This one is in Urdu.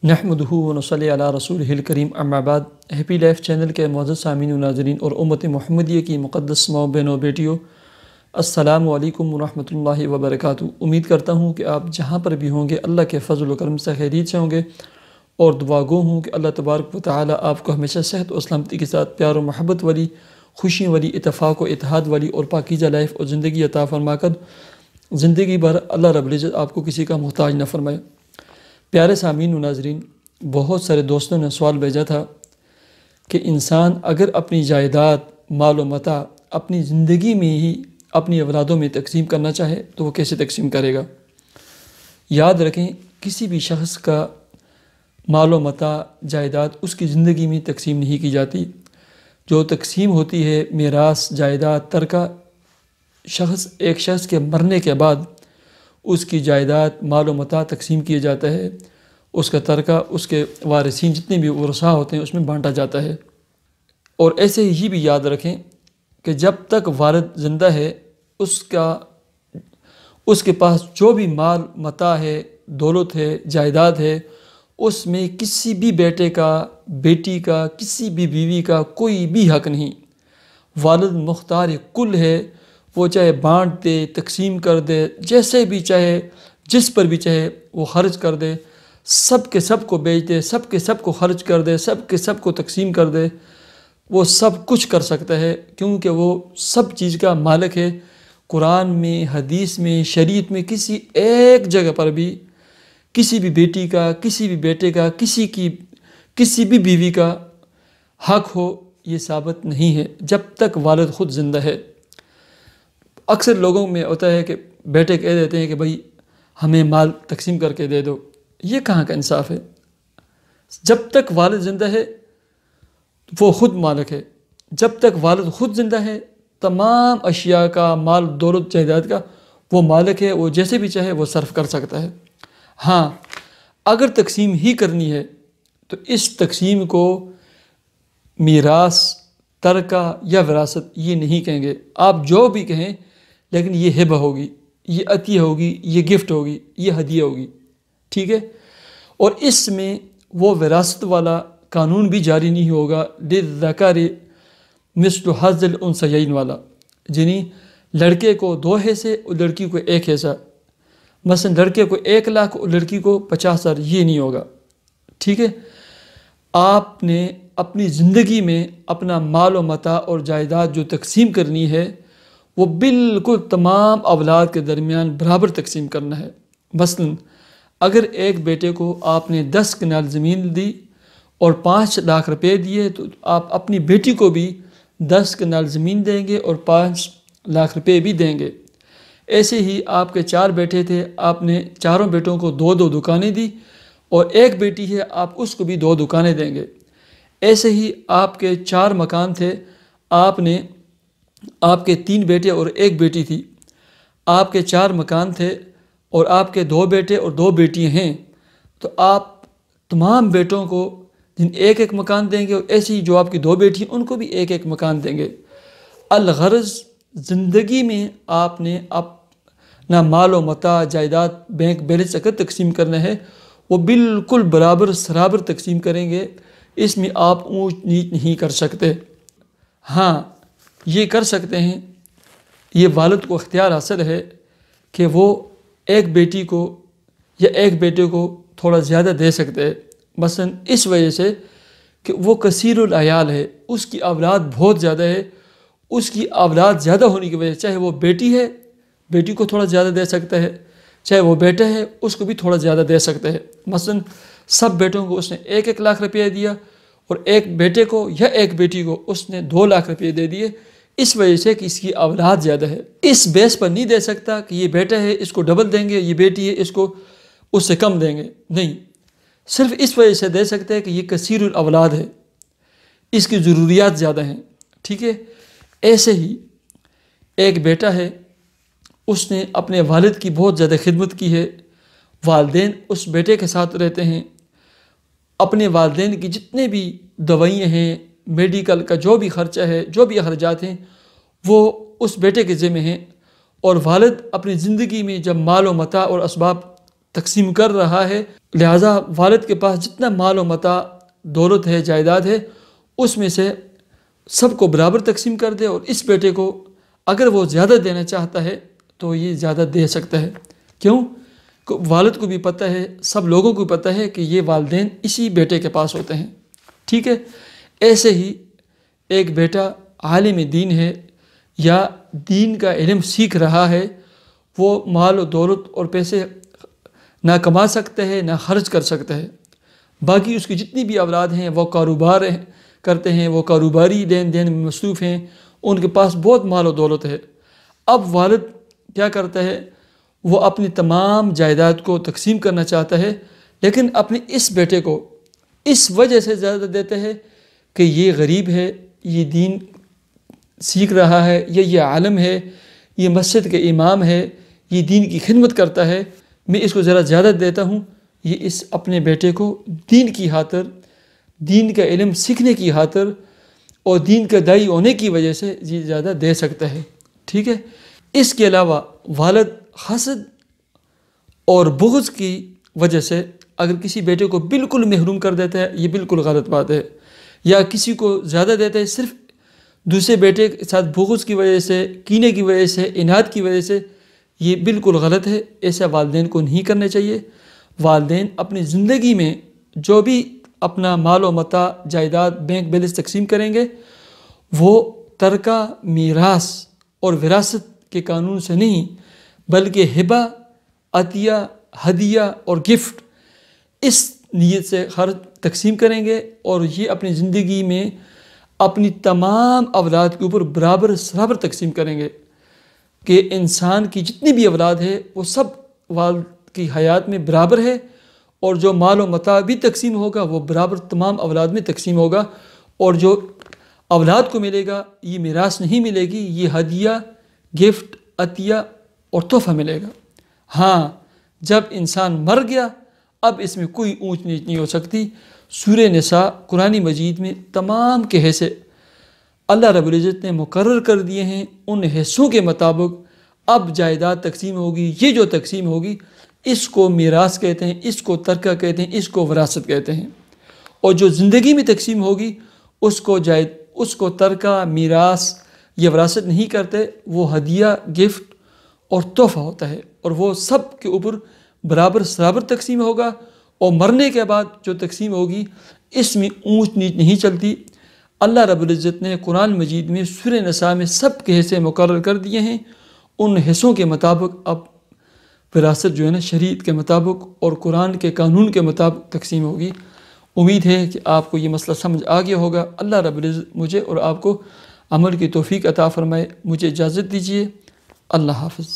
نحمدہ و نصلی علی رسولہ الکریم اما بعد۔ ہیپی لائف چینل کے معزز سامعین و ناظرین اور امت محمدیہ کی مقدس ماؤں بہنوں بیٹیوں، السلام علیکم ورحمۃ اللہ وبرکاتہ۔ امید کرتا ہوں کہ آپ جہاں پر بھی ہوں گے اللہ کے فضل و کرم سے خیریت سے ہوں گے، اور دعا گو ہوں کہ اللہ تبارک و تعالی آپ کو ہمیشہ صحت و سلامتی کے ساتھ پیار و محبت والی، خوشی والی، اتفاق و اتحاد والی اور پاکیزہ لائف اور زندگی عطا فرما کر زندگی بھر اللہ رب العزت آپ کو کسی کا محتاج نہ فرمائے۔ پیارے سامعین و ناظرین، بہت سارے دوستوں نے سوال بھیجا تھا کہ انسان اگر اپنی جائیداد، مال و متاع اپنی زندگی میں ہی اپنی اولادوں میں تقسیم کرنا چاہے تو وہ کیسے تقسیم کرے گا۔ یاد رکھیں، کسی بھی شخص کا مال و متاع، جائیداد اس کی زندگی میں تقسیم نہیں کی جاتی۔ جو تقسیم ہوتی ہے میراث، جائیداد، ترکہ، ایک شخص کے مرنے کے بعد اس کی جائیداد، مال و متاع تقسیم کیا جاتا ہے، اس کا ترکہ اس کے وارثین جتنے بھی ورثاء ہوتے ہیں اس میں بانٹا جاتا ہے۔ اور ایسے ہی بھی یاد رکھیں کہ جب تک والد زندہ ہے اس کے پاس جو بھی مال متاع ہے، دولت ہے، جائیداد ہے، اس میں کسی بھی بیٹے کا، بیٹی کا، کسی بھی بیوی کا کوئی بھی حق نہیں۔ والد مختار کل ہے، وہ چاہے بانٹ دے، تقسیم کر دے، جیسے بھی چاہے، جس پر بھی چاہے وہ خرچ کر دے، سب کے سب کو بیچ دے، سب کے سب کو خرچ کر دے، سب کے سب کو تقسیم کر دے، وہ سب کچھ کر سکتا ہے، کیونکہ وہ سب چیز کا مالک ہے۔ قرآن میں، حدیث میں، شریعت میں کسی ایک جگہ پر بھی کسی بھی بیٹی کا، کسی بھی بیٹے کا، کسی بھی بیوی کا حق ہو یہ ثابت نہیں ہے جب تک والد خود زندہ ہے۔ اکثر لوگوں میں ہوتا ہے کہ بیٹے کہہ دیتے ہیں کہ بھائی ہمیں مال تقسیم کر کے دے دو، یہ کہاں کا انصاف ہے؟ جب تک والد زندہ ہے وہ خود مالک ہے، جب تک والد خود زندہ ہے تمام اشیاء کا، مال، دولت، جائیداد کا وہ مالک ہے، وہ جیسے بھی چاہے وہ صرف کر سکتا ہے۔ ہاں، اگر تقسیم ہی کرنی ہے تو اس تقسیم کو میراث، ترکہ یا وراثت یہ نہیں کہیں گے، آپ جو بھی کہیں، لیکن یہ ہبہ ہوگی، یہ عطیہ ہوگی، یہ گفٹ ہوگی، یہ ہدیہ ہوگی، ٹھیک ہے؟ اور اس میں وہ وراثت والا قانون بھی جاری نہیں ہوگا، للذکر مثل حظ الانثیین والا، یعنی لڑکے کو 2 حصے اور لڑکی کو 1 حصہ، مثلا لڑکے کو 1 لاکھ اور لڑکی کو 50,000، یہ نہیں ہوگا، ٹھیک ہے؟ آپ نے اپنی زندگی میں اپنا مال و متاع اور جائیداد جو تقسیم کرنی ہے وہ بالکل تمام اولاد کے درمیان برابر تقسیم کرنا ہے۔ مثلا اگر ایک بیٹے کو آپ نے 10 کنال زمین دی اور 5 لاکھ روپے دیے تو آپ اپنی بیٹی کو بھی 10 کنال زمین دیں گے اور 5 لاکھ روپے بھی دیں گے۔ ایسے ہی آپ کے 4 بیٹے تھے، آپ نے چاروں بیٹوں کو 2 دکانیں دی، اور ایک بیٹی ہے آپ اس کو بھی 2 دکانیں دیں گے۔ ایسے ہی آپ کے 4 مکان تھے، آپ کے 3 بیٹے اور 1 بیٹی تھی، آپ کے 4 مکان تھے اور آپ کے 2 بیٹے اور 2 بیٹیاں ہیں، تو آپ تمام بیٹوں کو 1 مکان دیں گے، اور ایسے ہی جو آپ کی 2 بیٹی ہیں ان کو بھی 1 مکان دیں گے۔ الغرض زندگی میں آپ نے اپنا مال و متاع، جائیداد، بینک بیلنس اگر تقسیم کرنا ہے وہ بالکل برابر سرابر تقسیم کریں گے، اس میں آپ اونچ نیچ نہیں کر سکتے۔ ہاں، یہ کر سکتے ہیں، یہ والد کو اختیار حاصل ہے کہ وہ ایک بیٹی کو یا ایک بیٹے کو تھوڑا زیادہ دے سکتے ہیں، مثلا اس وجہ سے کہ وہ کثیر العیال ہے، اس کی اولاد بہت زیادہ ہے، اس کی اولاد زیادہ ہونے کی وجہ سے چاہے وہ بیٹی ہے، بیٹی کو تھوڑا زیادہ دے سکتا ہے، چاہے وہ بیٹا ہے اس کو بھی تھوڑا زیادہ دے سکتے ہیں۔ مثلا سب بیٹوں کو اس نے 1 لاکھ روپیہ دیا، اور ایک بیٹے کو یا ایک بیٹی کو اس نے 2 لاکھ روپیہ دے دیے، اس وجہ سے کہ اس کی اولاد زیادہ ہے۔ اس بیس پر نہیں دے سکتا کہ یہ بیٹا ہے اس کو ڈبل دیں گے، یہ بیٹی ہے اس کو اس سے کم دیں گے، نہیں، صرف اس وجہ سے دے سکتے ہیں کہ یہ کثیر الاولاد ہے، اس کی ضروریات زیادہ ہیں، ٹھیک ہے؟ ایسے ہی ایک بیٹا ہے، اس نے اپنے والد کی بہت زیادہ خدمت کی ہے، والدین اس بیٹے کے ساتھ رہتے ہیں، اپنے والدین کی جتنے بھی دوائیاں ہیں، میڈیکل کا جو بھی خرچہ ہے، جو بھی اخراجات ہیں وہ اس بیٹے کے ذمہ ہیں، اور والد اپنی زندگی میں جب مال و متاع اور اسباب تقسیم کر رہا ہے، لہٰذا والد کے پاس جتنا مال و متاع دولت ہے، جائیداد ہے، اس میں سے سب کو برابر تقسیم کر دے، اور اس بیٹے کو اگر وہ زیادہ دینا چاہتا ہے تو یہ زیادہ دے سکتا ہے۔ کیوں؟ والد کو بھی پتہ ہے، سب لوگوں کو پتہ ہے کہ یہ والدین اسی بیٹے کے پاس ہوتے ہیں، ٹھیک ہے۔ ایسے ہی ایک بیٹا عالم دین ہے یا دین کا علم سیکھ رہا ہے، وہ مال و دولت اور پیسے نہ کما سکتا ہے، نہ خرچ کر سکتا ہے۔ باقی اس کی جتنی بھی اولاد ہیں وہ کاروبار کرتے ہیں، وہ کاروباری لین دین میں مصروف ہیں، ان کے پاس بہت مال و دولت ہے۔ اب والد کیا کرتا ہے؟ وہ اپنی تمام جائیداد کو تقسیم کرنا چاہتا ہے، لیکن اپنے اس بیٹے کو اس وجہ سے زیادہ دیتا ہے کہ یہ غریب ہے، یہ دین سیکھ رہا ہے، یہ عالم ہے، یہ مسجد کے امام ہے، یہ دین کی خدمت کرتا ہے، میں اس کو ذرا زیادہ دیتا ہوں۔ یہ اس اپنے بیٹے کو دین کی خاطر، دین کا علم سیکھنے کی خاطر اور دین کا داعی ہونے کی وجہ سے یہ زیادہ دے سکتا ہے، ٹھیک ہے۔ اس کے علاوہ والد حسد اور بغض کی وجہ سے اگر کسی بیٹے کو بالکل محروم کر دیتا ہے، یہ بالکل غلط بات ہے، یا کسی کو زیادہ دیتا ہے صرف دوسرے بیٹے کے ساتھ بغض کی وجہ سے، کینے کی وجہ سے، اناد کی وجہ سے، یہ بالکل غلط ہے۔ ایسا والدین کو نہیں کرنا چاہیے۔ والدین اپنی زندگی میں جو بھی اپنا مال و متاع، جائیداد، بینک بیلنس تقسیم کریں گے، وہ ترکہ، میراث اور وراثت کے قانون سے نہیں، بلکہ ہبہ، عطیہ، ہدیہ اور گفٹ، اس نیت سے خرچ تقسیم کریں گے، اور یہ اپنی زندگی میں اپنی تمام اولاد کے اوپر برابر تقسیم کریں گے کہ انسان کی جتنی بھی اولاد ہے وہ سب والد کی حیات میں برابر ہے، اور جو مال و متاع بھی تقسیم ہوگا وہ برابر تمام اولاد میں تقسیم ہوگا، اور جو اولاد کو ملے گا یہ میراث نہیں ملے گی، یہ ہدیہ، گفٹ، عطیہ اور تحفہ ملے گا۔ ہاں، جب انسان مر گیا اب اس میں کوئی اونچ نیچ نہیں ہو سکتی۔ سورہ نساء قرآن مجید میں تمام کے حصے اللہ رب العزت نے مقرر کر دیے ہیں، ان حصوں کے مطابق اب جائیداد تقسیم ہوگی۔ یہ جو تقسیم ہوگی اس کو میراث کہتے ہیں، اس کو ترکہ کہتے ہیں، اس کو وراثت کہتے ہیں، اور جو زندگی میں تقسیم ہوگی اس کو ترکہ، میراث یا وراثت نہیں کرتے، وہ ہدیہ، گفٹ اور تحفہ ہوتا ہے، اور وہ سب کے اوپر برابر تقسیم ہوگا، اور مرنے کے بعد جو تقسیم ہوگی اس میں اونچ نیچ نہیں چلتی۔ اللہ رب العزت نے قرآن مجید میں سورہ نساء میں سب کے حصے مقرر کر دیے ہیں، ان حصوں کے مطابق اب وراثت جو ہے نا شریعت کے مطابق اور قرآن کے قانون کے مطابق تقسیم ہوگی۔ امید ہے کہ آپ کو یہ مسئلہ سمجھ آ گیا ہوگا۔ اللہ رب العزت مجھے اور آپ کو عمل کی توفیق عطا فرمائے۔ مجھے اجازت دیجیے، اللہ حافظ۔